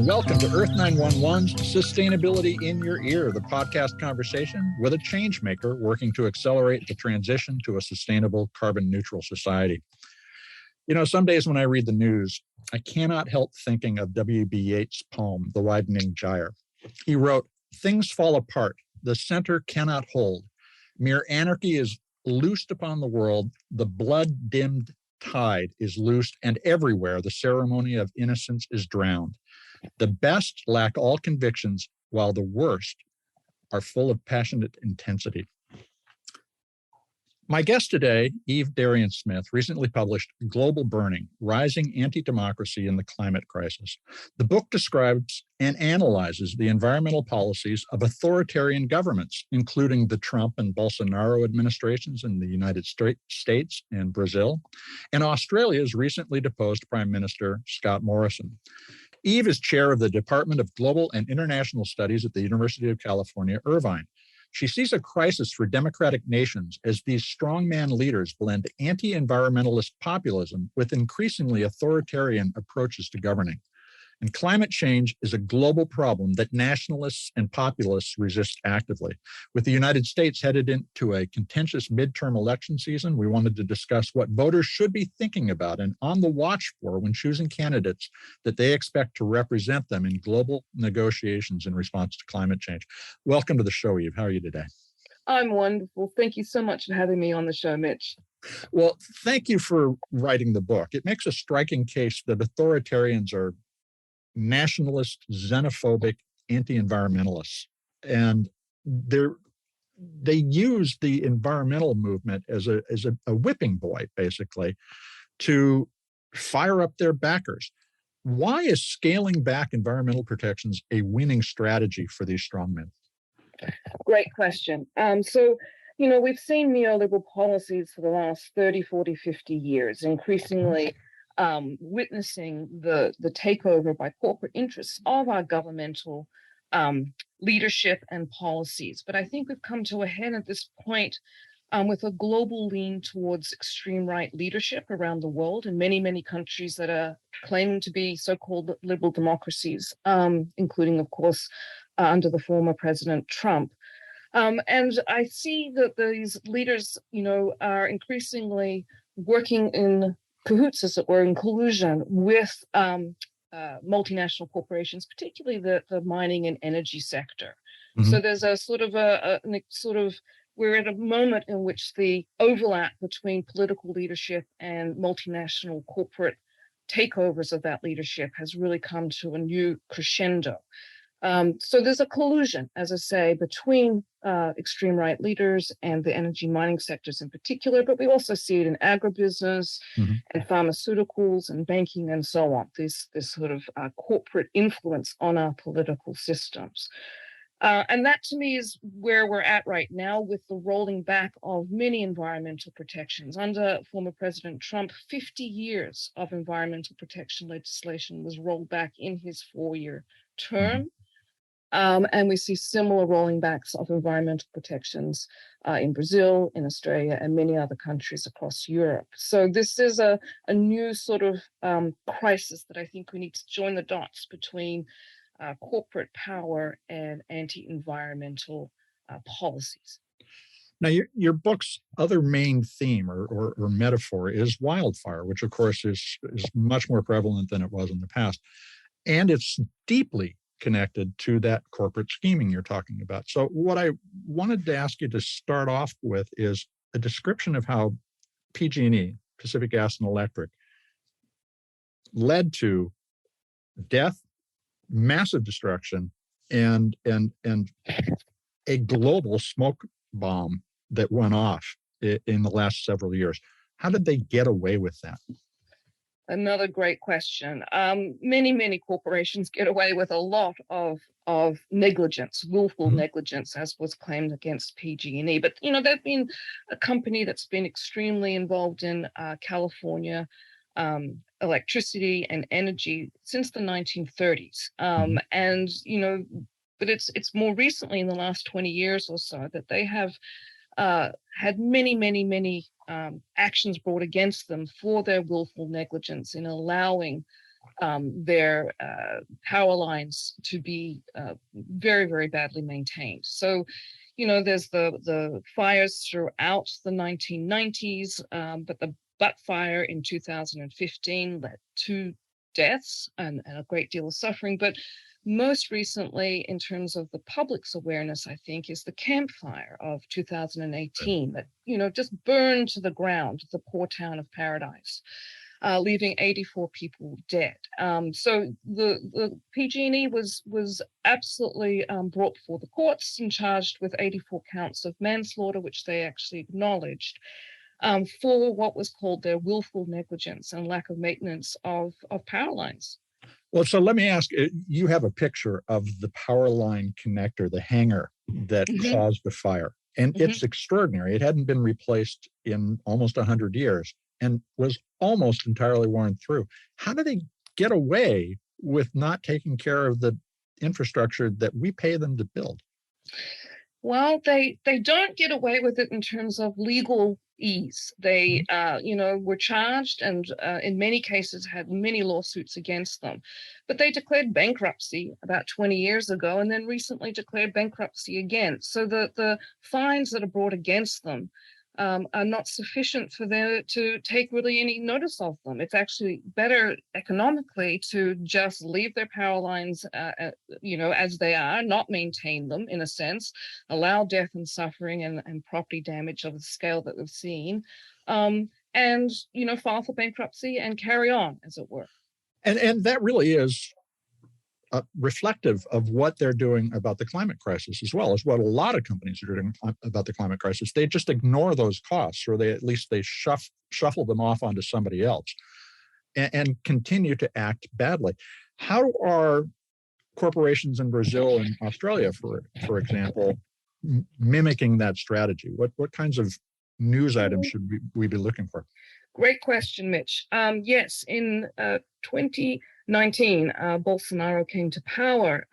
and welcome to Earth911's Sustainability in Your Ear, the podcast conversation with a change maker working to accelerate the transition to a sustainable carbon-neutral society. You know, some days when I read the news, I cannot help thinking of W.B. Yeats' poem, The Widening Gyre. He wrote, "Things fall apart, the center cannot hold. Mere anarchy is loosed upon the world, the blood-dimmed tide is loosed, and everywhere the ceremony of innocence is drowned. The best lack all convictions, while the worst are full of passionate intensity." My guest today, Eve Darian-Smith, recently published Global Burning, Rising Antidemocracy in the Climate Crisis. The book describes and analyzes the environmental policies of authoritarian governments, including the Trump and Bolsonaro administrations in the United States and Brazil, and Australia's recently deposed Prime Minister, Scott Morrison. Eve is chair of the Department of Global and International Studies at the University of California, Irvine. She sees a crisis for democratic nations as these strongman leaders blend anti-environmentalist populism with increasingly authoritarian approaches to governing. And climate change is a global problem that nationalists and populists resist actively. With the United States headed into a contentious midterm election season, we wanted to discuss what voters should be thinking about and on the watch for when choosing candidates that they expect to represent them in global negotiations in response to climate change. Welcome to the show, Eve. How are you today? I'm wonderful. Thank you so much for having me on the show, Mitch. Well, thank you for writing the book. It makes a striking case that authoritarians are nationalist, xenophobic, anti-environmentalists. And they use the environmental movement as a whipping boy, basically, to fire up their backers. Why is scaling back environmental protections a winning strategy for these strongmen? Great question. We've seen neoliberal policies for the last 30, 40, 50 years, increasingly witnessing the takeover by corporate interests of our governmental leadership and policies. But I think we've come to a head at this point with a global lean towards extreme right leadership around the world in many, many countries that are claiming to be so-called liberal democracies, including, of course, under the former President Trump. And I see that these leaders, are increasingly working in cahoots, as it were, in collusion with multinational corporations, particularly the mining and energy sector. Mm-hmm. So there's a we're at a moment in which the overlap between political leadership and multinational corporate takeovers of that leadership has really come to a new crescendo. So there's a collusion, as I say, between extreme right leaders and the energy mining sectors in particular, but we also see it in agribusiness mm-hmm. and pharmaceuticals and banking and so on, this sort of corporate influence on our political systems. And that, to me, is where we're at right now with the rolling back of many environmental protections. Under former President Trump, 50 years of environmental protection legislation was rolled back in his 4-year term. Mm-hmm. And we see similar rolling backs of environmental protections in Brazil, in Australia, and many other countries across Europe. So this is a new sort of crisis that I think we need to join the dots between corporate power and anti-environmental policies. Now, your book's other main theme or metaphor is wildfire, which, of course, is much more prevalent than it was in the past. And it's deeply connected to that corporate scheming you're talking about. So what I wanted to ask you to start off with is a description of how PG&E, Pacific Gas and Electric, led to death, massive destruction, and a global smoke bomb that went off in the last several years. How did they get away with that? Another great question. Many corporations get away with a lot of negligence, willful mm-hmm. negligence, as was claimed against PG&E. But, they've been a company that's been extremely involved in California electricity and energy since the 1930s. Mm-hmm. And, but it's more recently in the last 20 years or so that they have had many actions brought against them for their willful negligence in allowing their power lines to be very, very badly maintained. So, there's the fires throughout the 1990s, but the Butt fire in 2015 led to deaths and a great deal of suffering. But most recently, in terms of the public's awareness, I think, is the Camp Fire of 2018 that, just burned to the ground the poor town of Paradise, leaving 84 people dead. So the PG&E was absolutely brought before the courts and charged with 84 counts of manslaughter, which they actually acknowledged, for what was called their willful negligence and lack of maintenance of power lines. Well, so let me ask, you have a picture of the power line connector, the hanger that caused the fire. And it's extraordinary. It hadn't been replaced in almost 100 years and was almost entirely worn through. How do they get away with not taking care of the infrastructure that we pay them to build? Well, they don't get away with it in terms of legal ease. They, were charged and in many cases had many lawsuits against them. But they declared bankruptcy about 20 years ago and then recently declared bankruptcy again. So the fines that are brought against them are not sufficient for them to take really any notice of them. It's actually better economically to just leave their power lines, as they are, not maintain them in a sense, allow death and suffering and property damage of the scale that we've seen, and file for bankruptcy and carry on, as it were. And that really is reflective of what they're doing about the climate crisis, as well as what a lot of companies are doing about the climate crisis. They just ignore those costs, or they shuffle them off onto somebody else and continue to act badly. How are corporations in Brazil and Australia, for example, mimicking that strategy? What kinds of news items should we be looking for? Great question, Mitch. Yes, in 2019, Bolsonaro came to power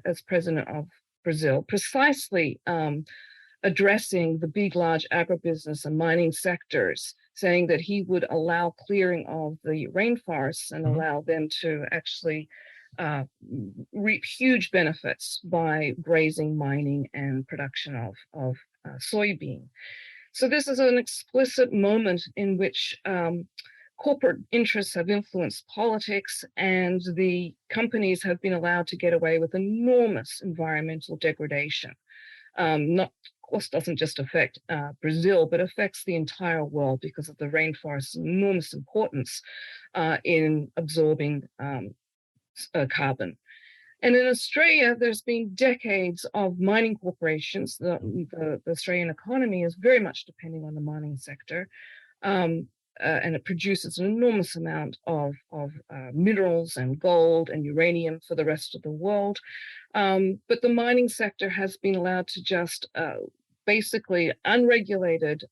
as president of Brazil, precisely addressing the big, large agribusiness and mining sectors, saying that he would allow clearing of the rainforests and allow them to actually reap huge benefits by grazing, mining, and production of soybean. So this is an explicit moment in which corporate interests have influenced politics, and the companies have been allowed to get away with enormous environmental degradation. Of course, doesn't just affect Brazil, but affects the entire world because of the rainforest's enormous importance in absorbing carbon. And in Australia, there's been decades of mining corporations. The Australian economy is very much depending on the mining sector, and it produces an enormous amount of minerals and gold and uranium for the rest of the world. But the mining sector has been allowed to just basically unregulated,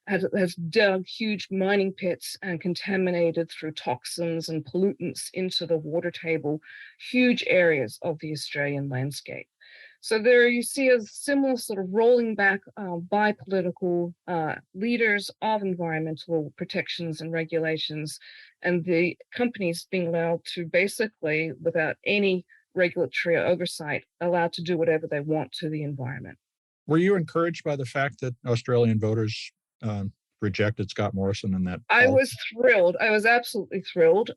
has dug huge mining pits and contaminated through toxins and pollutants into the water table huge areas of the Australian landscape. So there you see a similar sort of rolling back by political leaders of environmental protections and regulations, and the companies being allowed to basically, without any regulatory oversight, allowed to do whatever they want to the environment. Were you encouraged by the fact that Australian voters rejected Scott Morrison in that? I was thrilled. I was absolutely thrilled.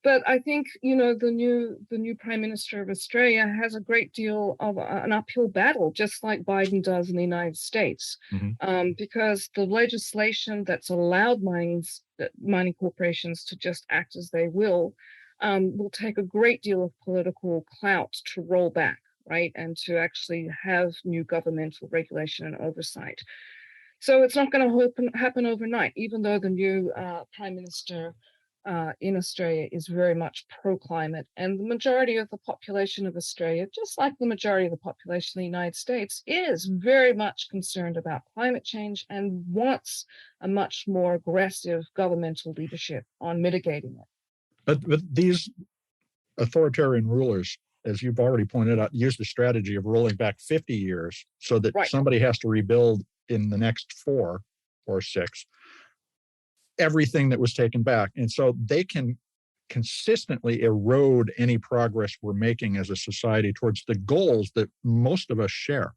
But I think, the new Prime Minister of Australia has a great deal of an uphill battle, just like Biden does in the United States, because the legislation that's allowed mining corporations to just act as they will take a great deal of political clout to roll back, right, and to actually have new governmental regulation and oversight. So it's not going to happen overnight, even though the new Prime Minister in Australia is very much pro-climate. And the majority of the population of Australia, just like the majority of the population of the United States, is very much concerned about climate change and wants a much more aggressive governmental leadership on mitigating it. But these authoritarian rulers, as you've already pointed out, use the strategy of rolling back 50 years so that somebody has to rebuild in the next 4 or 6 everything that was taken back. And so they can consistently erode any progress we're making as a society towards the goals that most of us share.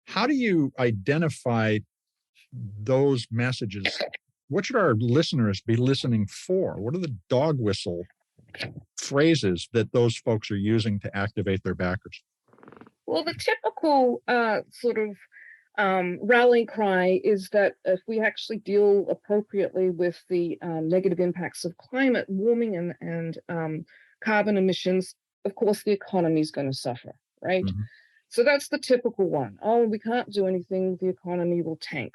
How do you identify those messages? What should our listeners be listening for? What are the dog whistle phrases that those folks are using to activate their backers? Well, the typical sort of rallying cry is that if we actually deal appropriately with the negative impacts of climate warming and carbon emissions, of course, the economy is going to suffer, right? Mm-hmm. So that's the typical one. Oh, we can't do anything, the economy will tank.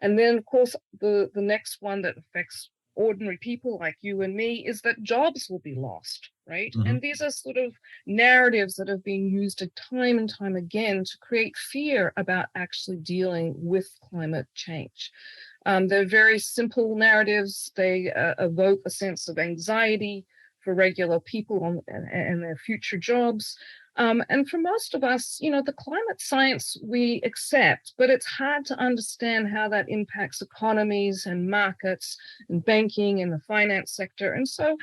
And then, of course, the next one that affects ordinary people like you and me is that jobs will be lost, right? Mm-hmm. And these are sort of narratives that have been used time and time again to create fear about actually dealing with climate change. They're very simple narratives. They evoke a sense of anxiety for regular people and their future jobs. And for most of us, the climate science we accept, but it's hard to understand how that impacts economies and markets and banking and the finance sector. And so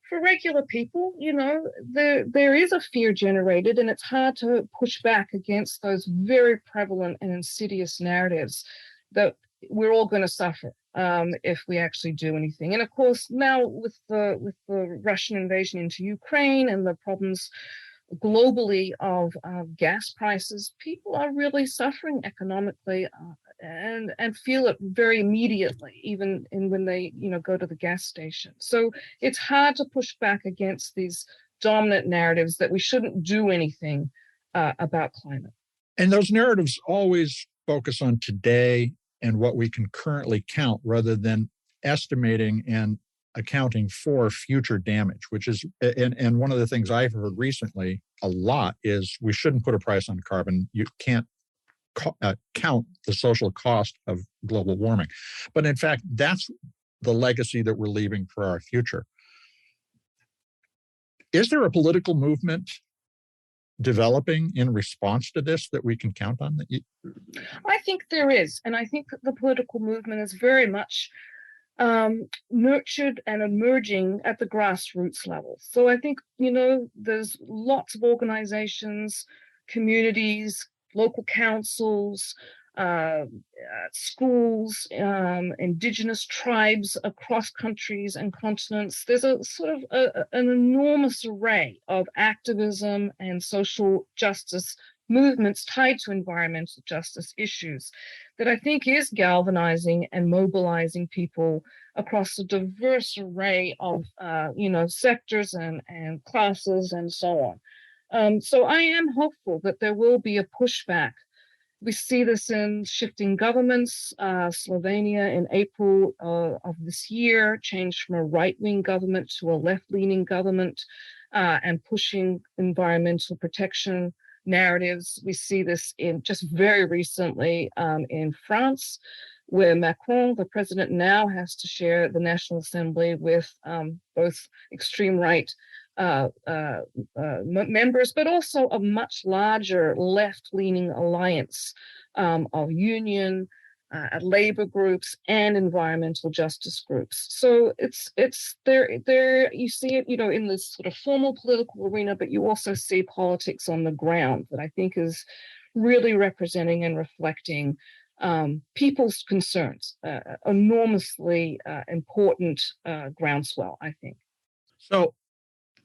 for regular people, there is a fear generated, and it's hard to push back against those very prevalent and insidious narratives that we're all going to suffer if we actually do anything. And of course, now with the Russian invasion into Ukraine and the problems globally of gas prices, people are really suffering economically and feel it very immediately, even when they go to the gas station. So it's hard to push back against these dominant narratives that we shouldn't do anything about climate. And those narratives always focus on today and what we can currently count rather than estimating and accounting for future damage, which is, and one of the things I've heard recently a lot is we shouldn't put a price on carbon. You can't count the social cost of global warming. But in fact, that's the legacy that we're leaving for our future. Is there a political movement developing in response to this that we can count on? I think there is. And I think that the political movement is very much nurtured and emerging at the grassroots level. So I think, there's lots of organizations, communities, local councils, schools, indigenous tribes across countries and continents. There's a sort of an enormous array of activism and social justice movements tied to environmental justice issues that I think is galvanizing and mobilizing people across a diverse array of, sectors and classes and so on. So I am hopeful that there will be a pushback. We see this in shifting governments. Slovenia in April of this year changed from a right-wing government to a left-leaning government and pushing environmental protection narratives. We see this in just very recently in France, where Macron, the president, now has to share the National Assembly with both extreme right members, but also a much larger left-leaning alliance of union, labor groups, and environmental justice groups. So it's there. You see it, in this sort of formal political arena, but you also see politics on the ground that I think is really representing and reflecting people's concerns. Enormously important groundswell, I think. So,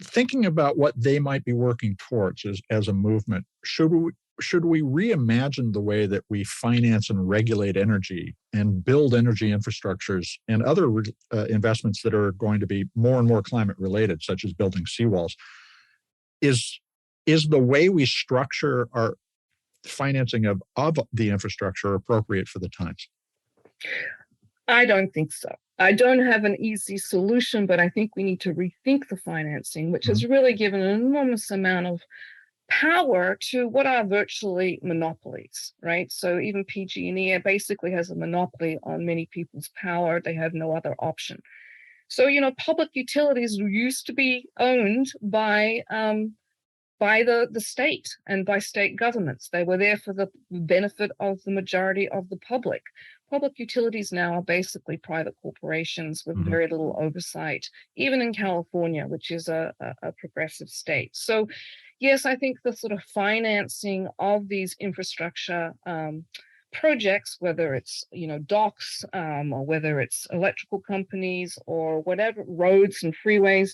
thinking about what they might be working towards as a movement, should we reimagine the way that we finance and regulate energy and build energy infrastructures and other investments that are going to be more and more climate related, such as building seawalls? Is the way we structure our financing of the infrastructure appropriate for the times? I don't think so. I don't have an easy solution, but I think we need to rethink the financing, which has really given an enormous amount of power to what are virtually monopolies, right? So even PG&E basically has a monopoly on many people's power. They have no other option. So, public utilities used to be owned by by the state and by state governments. They were there for the benefit of the majority of the public. Public utilities now are basically private corporations with very little oversight, even in California, which is a progressive state. So, yes, I think the sort of financing of these infrastructure projects, whether it's docks or whether it's electrical companies or whatever, roads and freeways,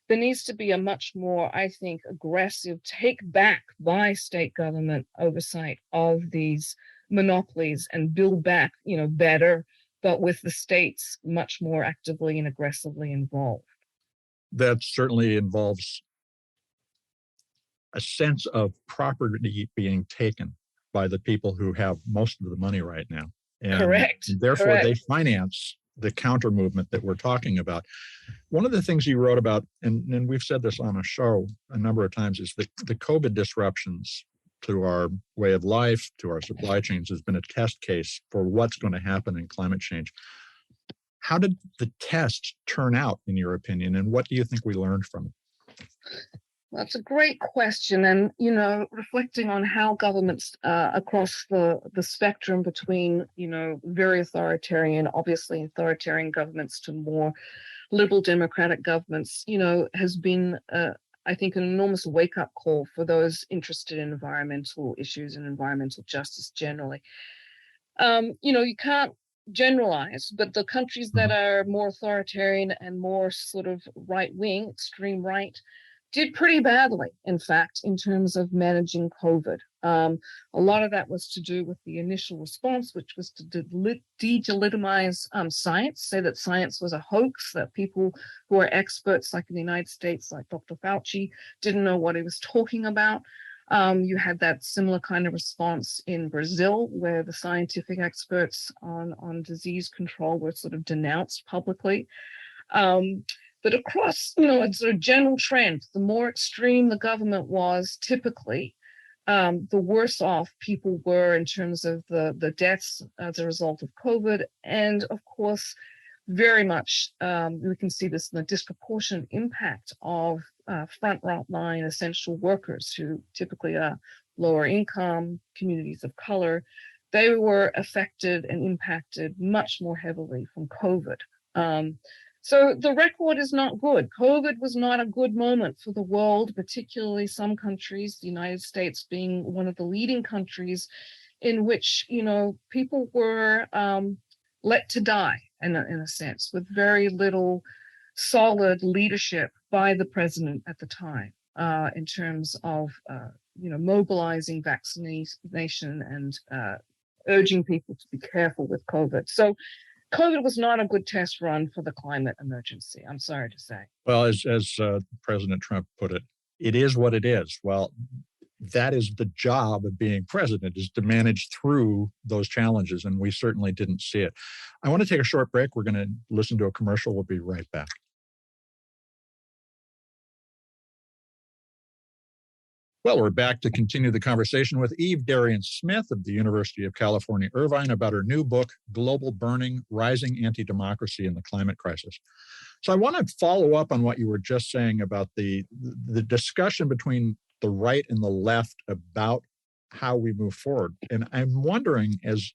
there needs to be a much more, I think, aggressive take back by state government oversight of these monopolies and build back, better, but with the states much more actively and aggressively involved. That certainly involves a sense of property being taken by the people who have most of the money right now. And Correct. Therefore, Correct. They finance the counter movement that we're talking about. One of the things you wrote about, and we've said this on a show a number of times, is the COVID disruptions to our way of life, to our supply chains, has been a test case for what's going to happen in climate change. How did the test turn out, in your opinion, and what do you think we learned from it? That's a great question. And, reflecting on how governments across the spectrum between, very authoritarian, obviously authoritarian governments to more liberal democratic governments, has been, I think, an enormous wake-up call for those interested in environmental issues and environmental justice generally. You can't generalize, but the countries that are more authoritarian and more sort of right-wing, extreme right, did pretty badly, in fact, in terms of managing COVID. A lot of that was to do with the initial response, which was to delegitimize science, say that science was a hoax, that people who are experts, like in the United States, like Dr. Fauci, didn't know what he was talking about. You had that similar kind of response in Brazil, where the scientific experts on disease control were sort of denounced publicly. But across, a sort of general trend, the more extreme the government was, typically, the worse off people were in terms of the deaths as a result of COVID. And of course, very much, we can see this in the disproportionate impact of front line essential workers who typically are lower income, communities of color. They were affected and impacted much more heavily from COVID. So the record is not good. COVID was not a good moment for the world, particularly some countries, the United States being one of the leading countries, in which, people were let to die, in a sense, with very little solid leadership by the president at the time in terms of, mobilizing vaccination and urging people to be careful with COVID. So COVID was not a good test run for the climate emergency, I'm sorry to say. Well, as President Trump put it, it is what it is. Well, that is the job of being president, is to manage through those challenges, and we certainly didn't see it. I want to take a short break. We're going to listen to a commercial. We'll be right back. Well, we're back to continue the conversation with Eve Darian-Smith of the University of California, Irvine, about her new book, Global Burning, Rising Antidemocracy in the Climate Crisis. So I want to follow up on what you were just saying about the discussion between the right and the left about how we move forward. And I'm wondering, as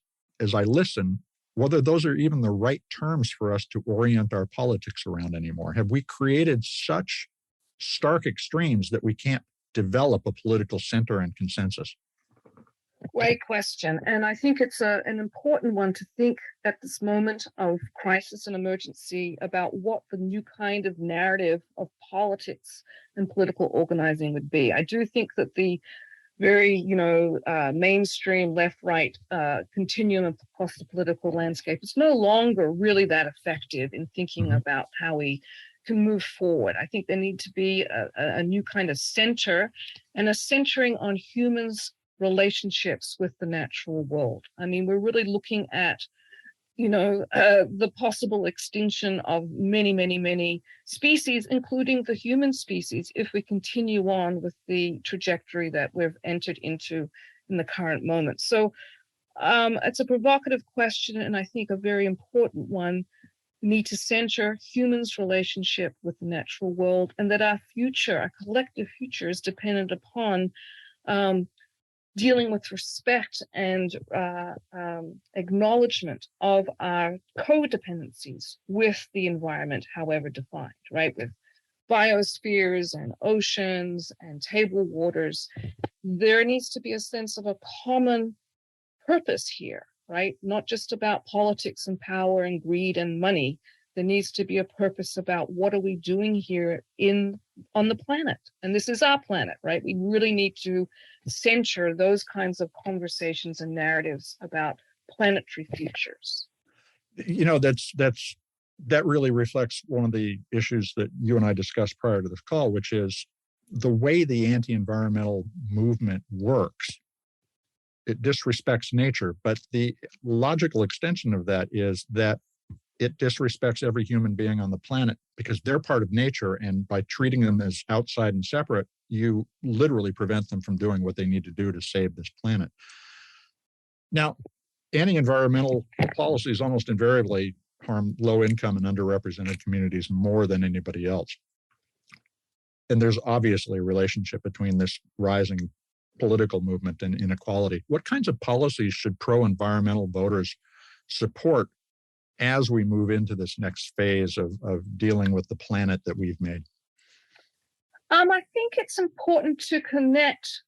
I listen, whether those are even the right terms for us to orient our politics around anymore. Have we created such stark extremes that we can't develop a political center and consensus? Great question. And I think it's an important one to think at this moment of crisis and emergency about what the new kind of narrative of politics and political organizing would be. I do think that the very, mainstream left-right continuum across the political landscape is no longer really that effective in thinking about how we can move forward. I think there need to be a new kind of center, and a centering on humans' relationships with the natural world. I mean, we're really looking at, the possible extinction of many, many, many species, including the human species, if we continue on with the trajectory that we've entered into in the current moment. So it's a provocative question, and I think a very important one. need to center humans' relationship with the natural world, and that our future, our collective future, is dependent upon dealing with respect and acknowledgement of our codependencies with the environment, however defined, right? With biospheres and oceans and table waters, there needs to be a sense of a common purpose here, right? Not just about politics and power and greed and money. There needs to be a purpose about what are we doing here on the planet. And this is our planet, right? We really need to center those kinds of conversations and narratives about planetary futures. That really reflects one of the issues that you and I discussed prior to this call, which is the way the anti-environmental movement works. It disrespects nature, but the logical extension of that is that it disrespects every human being on the planet because they're part of nature, and by treating them as outside and separate, you literally prevent them from doing what they need to do to save this planet. Now, anti-environmental policies almost invariably harm low-income and underrepresented communities more than anybody else. And there's obviously a relationship between this rising political movement and inequality. What kinds of policies should pro-environmental voters support as we move into this next phase of dealing with the planet that we've made? I think it's important to connect,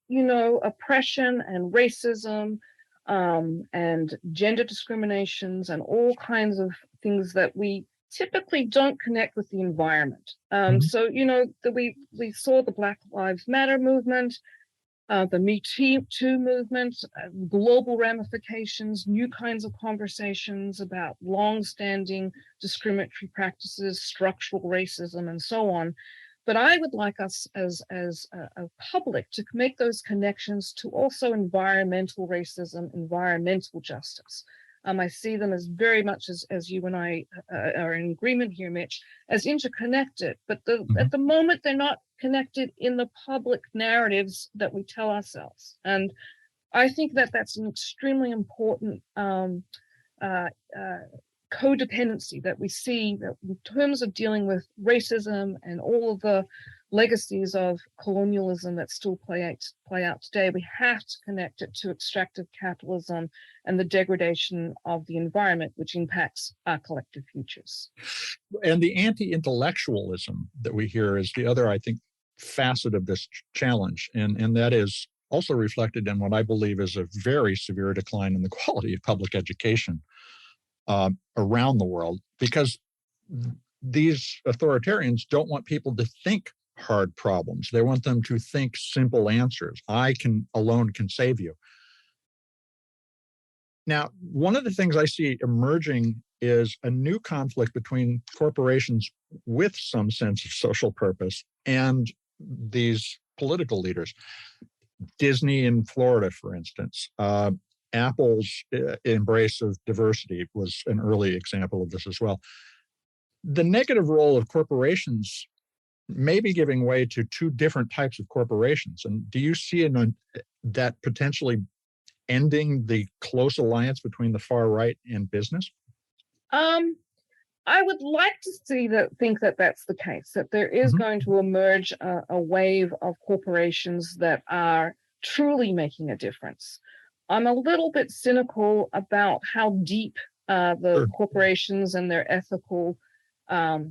oppression and racism and gender discriminations and all kinds of things that we typically don't connect with the environment. So, we saw the Black Lives Matter movement, the Me Too movement, global ramifications, new kinds of conversations about long-standing discriminatory practices, structural racism, and so on. But I would like us as a public to make those connections to also environmental racism, environmental justice. I see them as very much as you and I are in agreement here, Mitch, as interconnected. But at the moment, they're not connected in the public narratives that we tell ourselves. And I think that that's an extremely important codependency that we see that in terms of dealing with racism and all of the legacies of colonialism that still play out today. We have to connect it to extractive capitalism and the degradation of the environment, which impacts our collective futures. And the anti-intellectualism that we hear is the other, I think, facet of this challenge. And that is also reflected in what I believe is a very severe decline in the quality of public education around the world, because these authoritarians don't want people to think hard problems. They want them to think simple answers. I alone can save you. Now, one of the things I see emerging is a new conflict between corporations with some sense of social purpose and these political leaders. Disney in Florida, for instance, Apple's embrace of diversity was an early example of this as well. The negative role of corporations may be giving way to two different types of corporations. And do you see that potentially ending the close alliance between the far right and business? I would like to think that that's the case, that there is going to emerge a wave of corporations that are truly making a difference. I'm a little bit cynical about how deep the corporations and their ethical, I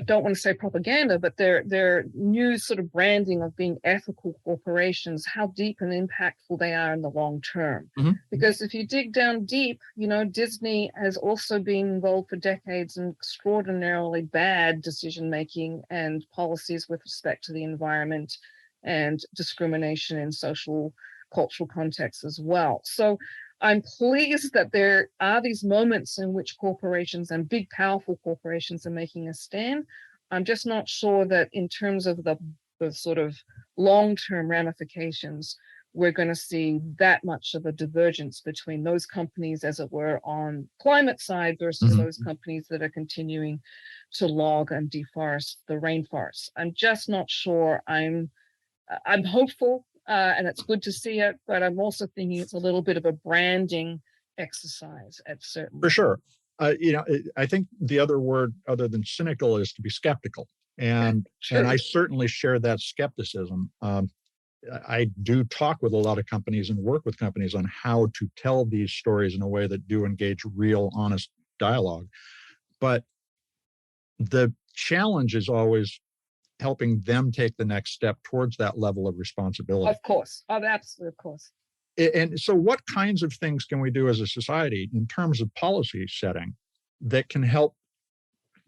don't want to say propaganda, but their new sort of branding of being ethical corporations, how deep and impactful they are in the long term. Because if you dig down deep, Disney has also been involved for decades in extraordinarily bad decision-making and policies with respect to the environment and discrimination in social, cultural contexts as well. So I'm pleased that there are these moments in which corporations and big, powerful corporations are making a stand. I'm just not sure that in terms of the sort of long-term ramifications, we're going to see that much of a divergence between those companies, as it were, on climate side versus those companies that are continuing to log and deforest the rainforests. I'm just not sure. I'm hopeful. And it's good to see it, but I'm also thinking it's a little bit of a branding exercise at certain. For sure. I think the other word other than cynical is to be skeptical. And Sure. I certainly share that skepticism. I do talk with a lot of companies and work with companies on how to tell these stories in a way that do engage real, honest dialogue. But the challenge is always helping them take the next step towards that level of responsibility. Of course. Absolutely, of course. And so, what kinds of things can we do as a society in terms of policy setting that can help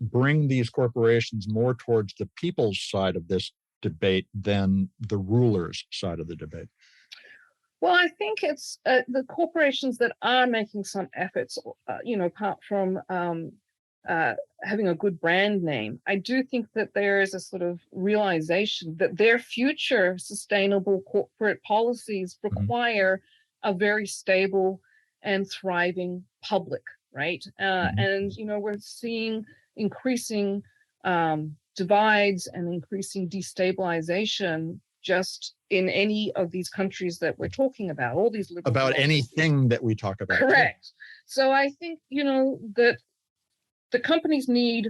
bring these corporations more towards the people's side of this debate than the rulers' side of the debate? Well, I think it's the corporations that are making some efforts, apart from having a good brand name. I do think that there is a sort of realization that their future sustainable corporate policies require a very stable and thriving public, right? And, we're seeing increasing divides and increasing destabilization just in any of these countries that we're talking about, all these liberal about countries. Anything that we talk about. Correct. So I think, that the companies need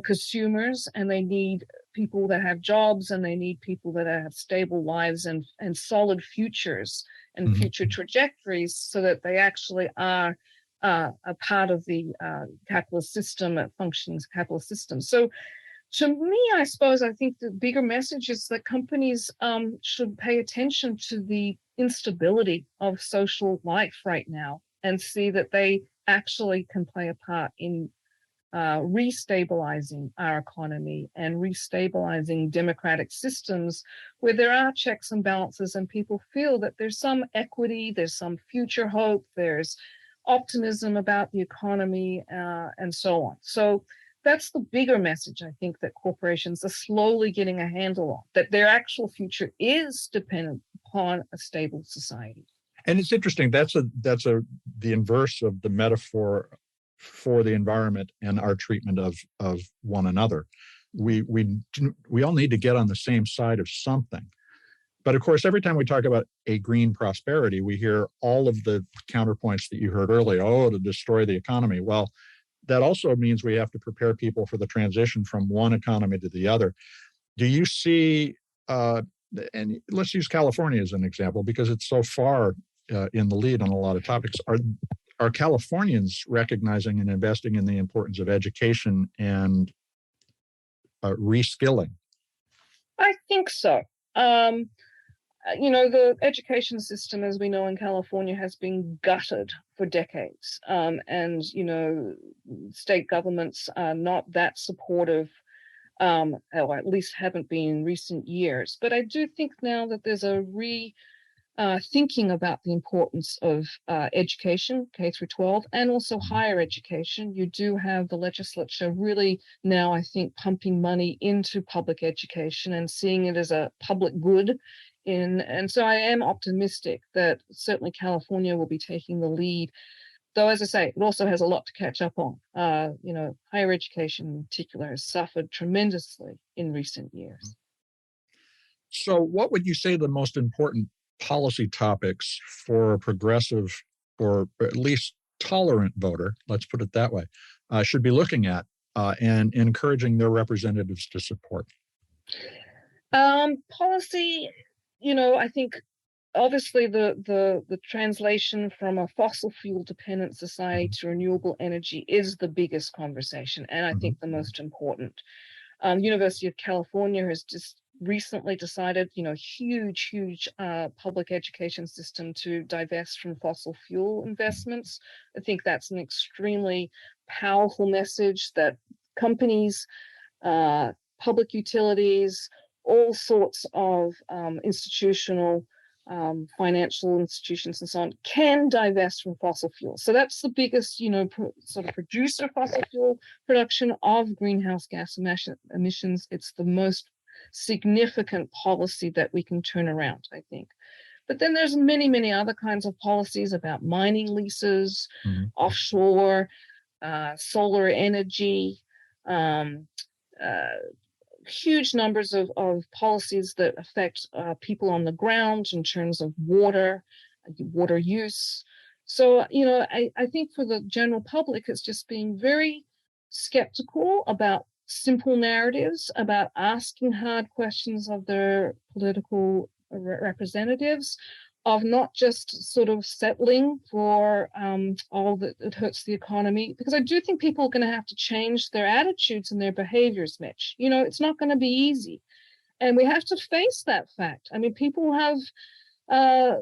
consumers, and they need people that have jobs, and they need people that have stable lives and solid futures and future trajectories, so that they actually are a part of the capitalist system, a functioning capitalist system. So to me, I suppose, I think the bigger message is that companies should pay attention to the instability of social life right now and see that they actually can play a part in restabilizing our economy and restabilizing democratic systems where there are checks and balances and people feel that there's some equity, there's some future hope, there's optimism about the economy, and so on. So that's the bigger message, I think, that corporations are slowly getting a handle on, that their actual future is dependent upon a stable society. And it's interesting. That's the inverse of the metaphor for the environment and our treatment of one another. We all need to get on the same side of something. But of course, every time we talk about a green prosperity, we hear all of the counterpoints that you heard earlier. Oh, to destroy the economy. Well, that also means we have to prepare people for the transition from one economy to the other. Do you see, and let's use California as an example, because it's so far in the lead on a lot of topics. Are Californians recognizing and investing in the importance of education and reskilling? I think so. The education system, as we know in California, has been gutted for decades. And state governments are not that supportive, or at least haven't been in recent years. But I do think now that there's a thinking about the importance of education, K through 12, and also higher education. You do have the legislature really now, I think, pumping money into public education and seeing it as a public good. And so I am optimistic that certainly California will be taking the lead. Though, as I say, it also has a lot to catch up on. Higher education in particular has suffered tremendously in recent years. So what would you say the most important policy topics for a progressive or at least tolerant voter, let's put it that way, should be looking at and encouraging their representatives to support? Policy, I think obviously the translation from a fossil fuel dependent society to renewable energy is the biggest conversation, and I think the most important. University of California has just recently decided, huge public education system to divest from fossil fuel investments. I think that's an extremely powerful message that companies, public utilities, all sorts of institutional, financial institutions and so on can divest from fossil fuels. So that's the biggest, sort of producer of fossil fuel production of greenhouse gas emissions. It's the most significant policy that we can turn around, I think. But then there's many other kinds of policies about mining leases, offshore, solar energy, huge numbers of policies that affect people on the ground in terms of water use, So, I think for the general public, it's just being very skeptical about simple narratives, about asking hard questions of their political representatives, of not just sort of settling for all that it hurts the economy. Because I do think people are going to have to change their attitudes and their behaviors, Mitch. It's not going to be easy. And we have to face that fact. I mean, people have uh,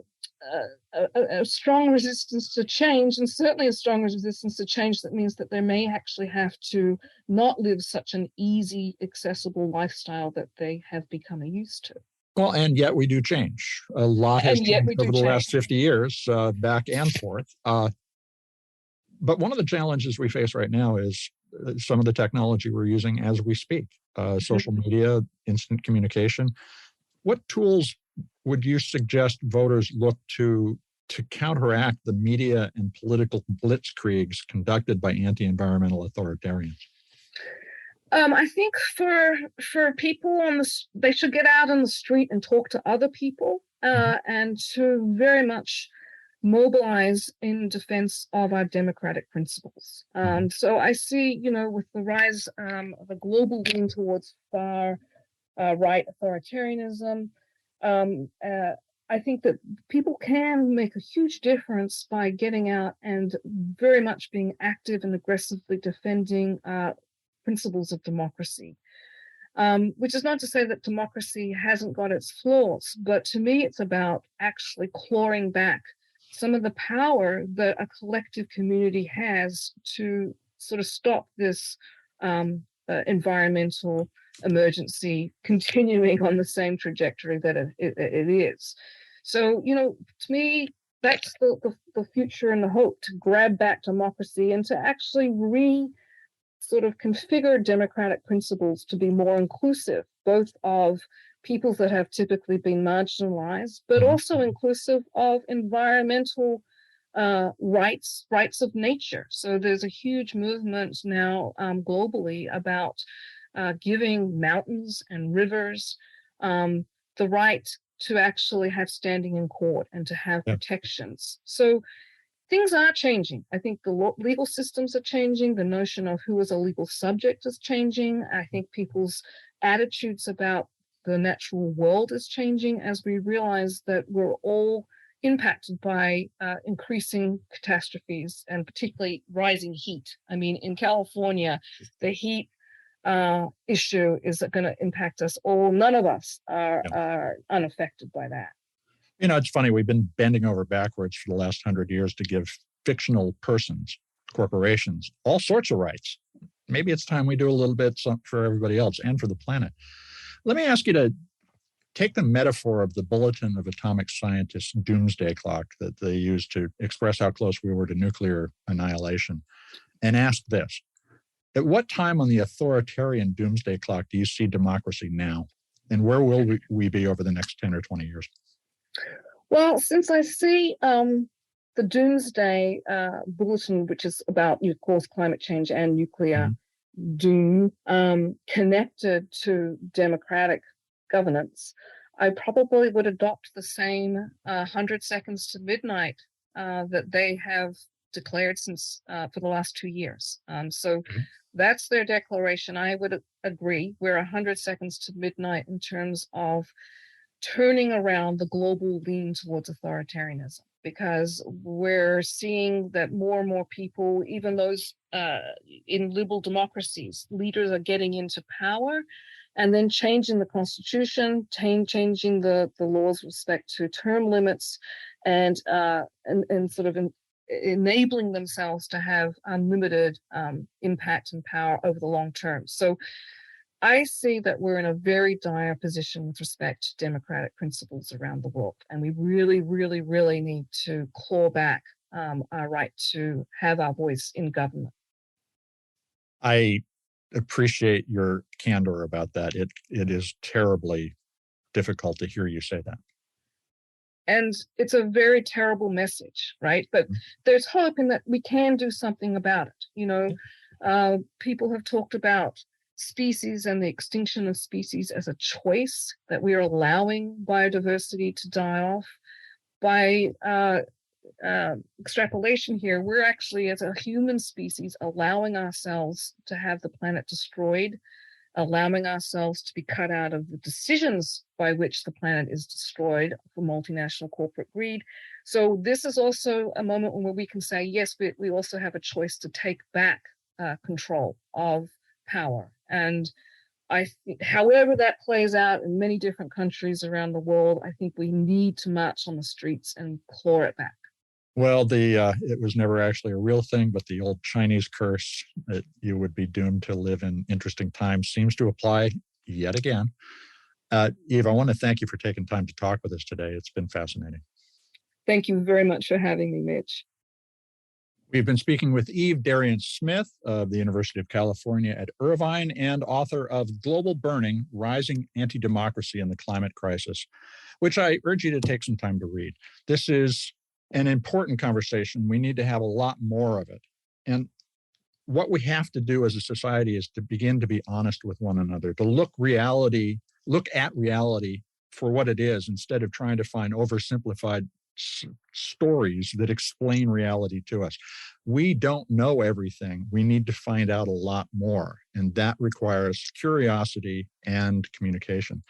a strong resistance to change, and certainly a strong resistance to change that means that they may actually have to not live such an easy, accessible lifestyle that they have become used to. Well, and yet we do change. A lot has changed over the last 50 years, back and forth. But one of the challenges we face right now is some of the technology we're using as we speak, social media, instant communication. What tools would you suggest voters look to counteract the media and political blitzkriegs conducted by anti-environmental authoritarians? I think for people they should get out on the street and talk to other people, and to very much mobilize in defense of our democratic principles. So I see, with the rise of a global lean towards far right authoritarianism, I think that people can make a huge difference by getting out and very much being active and aggressively defending principles of democracy. Which is not to say that democracy hasn't got its flaws, but to me, it's about actually clawing back some of the power that a collective community has to sort of stop this environmental emergency continuing on the same trajectory that it is. So, to me, that's the future and the hope, to grab back democracy and to actually sort of configure democratic principles to be more inclusive, both of peoples that have typically been marginalized, but also inclusive of environmental rights of nature. So there's a huge movement now globally about giving mountains and rivers the right to actually have standing in court and to have protections. So things are changing. I think the legal systems are changing. The notion of who is a legal subject is changing. I think people's attitudes about the natural world is changing as we realize that we're all impacted by increasing catastrophes and particularly rising heat. I mean, in California, the heat issue is going to impact us all. None of us are unaffected by that. It's funny, we've been bending over backwards for the last 100 years to give fictional persons, corporations, all sorts of rights. Maybe it's time we do a little bit for everybody else and for the planet. Let me ask you to take the metaphor of the Bulletin of Atomic Scientists doomsday clock that they use to express how close we were to nuclear annihilation and ask this. At what time on the authoritarian doomsday clock do you see democracy now? And where will we be over the next 10 or 20 years? Well, since I see the Doomsday Bulletin, which is about, of course, climate change and nuclear doom, connected to democratic governance, I probably would adopt the same 100 seconds to midnight that they have declared since for the last 2 years. So that's their declaration. I would agree. We're 100 seconds to midnight in terms of turning around the global lean towards authoritarianism, because we're seeing that more and more people, even those in liberal democracies, leaders are getting into power and then changing the constitution, changing the laws with respect to term limits, and sort of enabling themselves to have unlimited impact and power over the long term. So I see that we're in a very dire position with respect to democratic principles around the world. And we really, really, really need to claw back our right to have our voice in government. I appreciate your candor about that. It is terribly difficult to hear you say that. And it's a very terrible message, right? But there's hope in that we can do something about it. People have talked about species and the extinction of species as a choice, that we are allowing biodiversity to die off by extrapolation here, we're actually, as a human species, allowing ourselves to have the planet destroyed, allowing ourselves to be cut out of the decisions by which the planet is destroyed for multinational corporate greed. So this is also a moment where we can say, yes, we also have a choice to take back control of power. And however that plays out in many different countries around the world, I think we need to march on the streets and claw it back. Well, it was never actually a real thing, but the old Chinese curse that you would be doomed to live in interesting times seems to apply yet again. Eve, I want to thank you for taking time to talk with us today. It's been fascinating. Thank you very much for having me, Mitch. We've been speaking with Eve Darian-Smith of the University of California at Irvine and author of Global Burning, Rising Antidemocracy in the Climate Crisis, which I urge you to take some time to read. This is an important conversation. We need to have a lot more of it. And what we have to do as a society is to begin to be honest with one another, to look at reality for what it is, instead of trying to find oversimplified stories that explain reality to us. We don't know everything. We need to find out a lot more. And that requires curiosity and communication.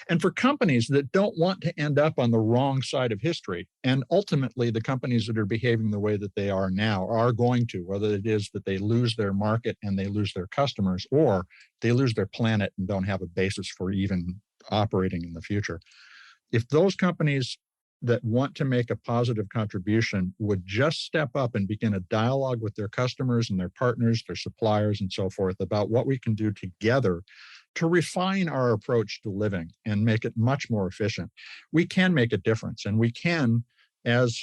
And for companies that don't want to end up on the wrong side of history, and ultimately the companies that are behaving the way that they are now are going to, whether it is that they lose their market and they lose their customers, or they lose their planet and don't have a basis for even operating in the future. If those companies that want to make a positive contribution would just step up and begin a dialogue with their customers and their partners, their suppliers, and so forth about what we can do together to refine our approach to living and make it much more efficient, we can make a difference. And we can, as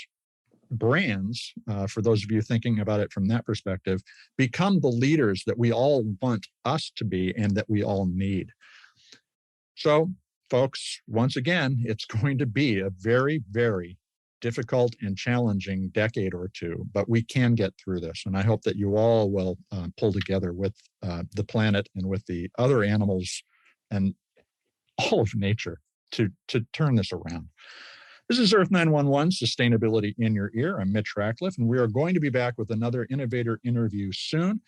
brands, for those of you thinking about it from that perspective, become the leaders that we all want us to be and that we all need. So, folks, once again, it's going to be a very, very difficult and challenging decade or two, but we can get through this. And I hope that you all will pull together with the planet and with the other animals and all of nature to turn this around. This is Earth911, Sustainability in Your Ear. I'm Mitch Ratcliffe, and we are going to be back with another innovator interview soon.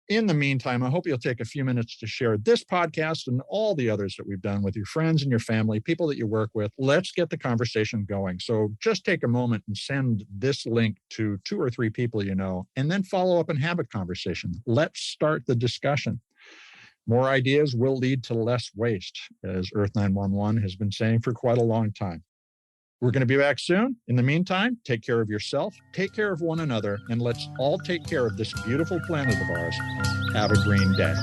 In the meantime, I hope you'll take a few minutes to share this podcast and all the others that we've done with your friends and your family, people that you work with. Let's get the conversation going. So just take a moment and send this link to 2 or 3 people you know, and then follow up and have a conversation. Let's start the discussion. More ideas will lead to less waste, as Earth911 has been saying for quite a long time. We're going to be back soon. In the meantime, take care of yourself, take care of one another, and let's all take care of this beautiful planet of ours. Have a green day.